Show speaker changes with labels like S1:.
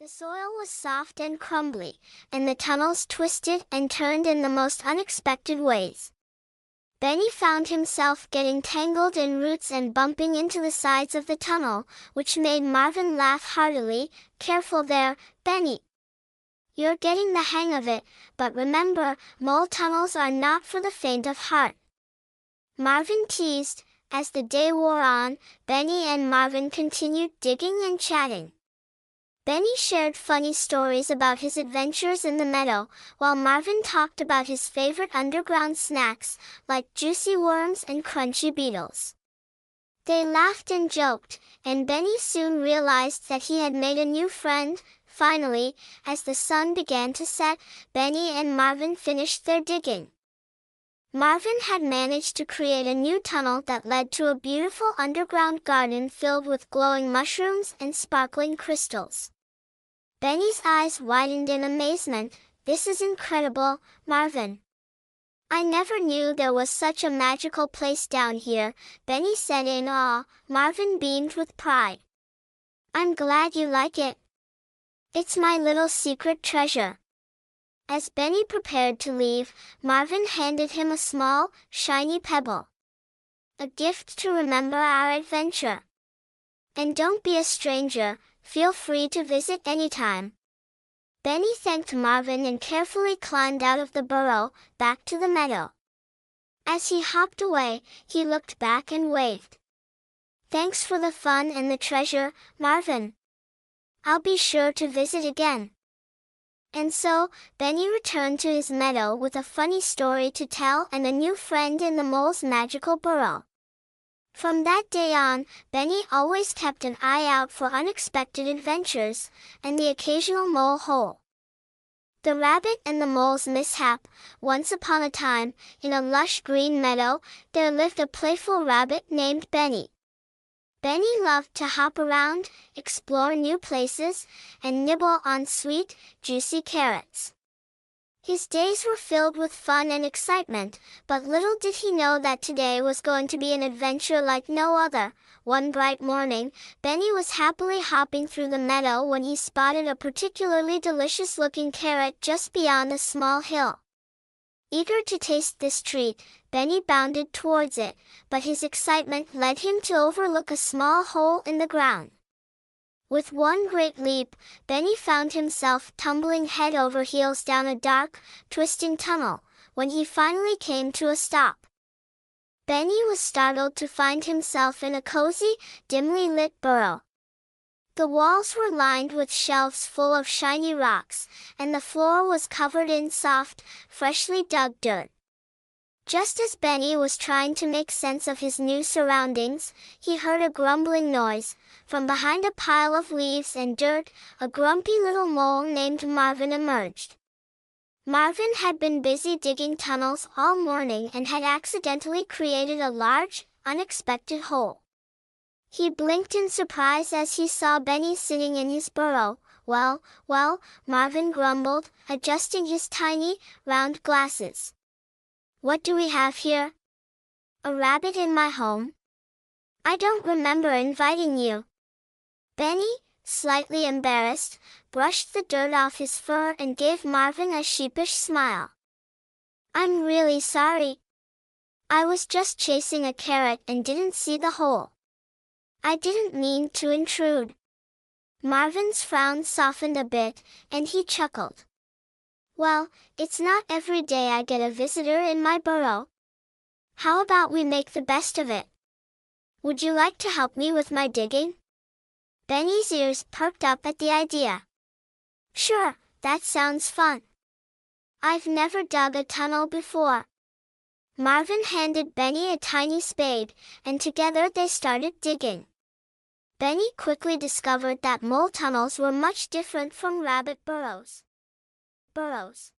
S1: The soil was soft and crumbly, and the tunnels twisted and turned in the most unexpected ways. Benny found himself getting tangled in roots and bumping into the sides of the tunnel, which made Marvin laugh heartily. "Careful there, Benny. You're getting the hang of it, but remember, mole tunnels are not for the faint of heart," Marvin teased. As the day wore on, Benny and Marvin continued digging and chatting. Benny shared funny stories about his adventures in the meadow, while Marvin talked about his favorite underground snacks, like juicy worms and crunchy beetles. They laughed and joked, and Benny soon realized that he had made a new friend. Finally, as the sun began to set, Benny and Marvin finished their digging. Marvin had managed to create a new tunnel that led to a beautiful underground garden filled with glowing mushrooms and sparkling crystals. Benny's eyes widened in amazement. "This is incredible, Marvin. I never knew there was such a magical place down here," Benny said in awe. Marvin beamed with pride. "I'm glad you like it. It's my little secret treasure." As Benny prepared to leave, Marvin handed him a small, shiny pebble. "A gift to remember our adventure. And don't be a stranger, feel free to visit anytime." Benny thanked Marvin and carefully climbed out of the burrow, back to the meadow. As he hopped away, he looked back and waved. "Thanks for the fun and the treasure, Marvin. I'll be sure to visit again." And so, Benny returned to his meadow with a funny story to tell and a new friend in the mole's magical burrow. From that day on, Benny always kept an eye out for unexpected adventures, and the occasional mole hole. The rabbit and the mole's mishap. Once upon a time, in a lush green meadow, there lived a playful rabbit named Benny. Benny loved to hop around, explore new places, and nibble on sweet, juicy carrots. His days were filled with fun and excitement, but little did he know that today was going to be an adventure like no other. One bright morning, Benny was happily hopping through the meadow when he spotted a particularly delicious-looking carrot just beyond a small hill. Eager to taste this treat, Benny bounded towards it, but his excitement led him to overlook a small hole in the ground. With one great leap, Benny found himself tumbling head over heels down a dark, twisting tunnel, when he finally came to a stop. Benny was startled to find himself in a cozy, dimly lit burrow. The walls were lined with shelves full of shiny rocks, and the floor was covered in soft, freshly dug dirt. Just as Benny was trying to make sense of his new surroundings, he heard a grumbling noise. From behind a pile of leaves and dirt, a grumpy little mole named Marvin emerged. Marvin had been busy digging tunnels all morning and had accidentally created a large, unexpected hole. He blinked in surprise as he saw Benny sitting in his burrow. Well, Marvin grumbled, adjusting his tiny, round glasses. "What do we have here? A rabbit in my home? I don't remember inviting you." Benny, slightly embarrassed, brushed the dirt off his fur and gave Marvin a sheepish smile. "I'm really sorry. I was just chasing a carrot and didn't see the hole. I didn't mean to intrude." Marvin's frown softened a bit, and he chuckled. "Well, it's not every day I get a visitor in my burrow. How about we make the best of it? Would you like to help me with my digging?" Benny's ears perked up at the idea. "Sure, that sounds fun. I've never dug a tunnel before." Marvin handed Benny a tiny spade, and together they started digging. Benny quickly discovered that mole tunnels were much different from rabbit burrows. Burrows.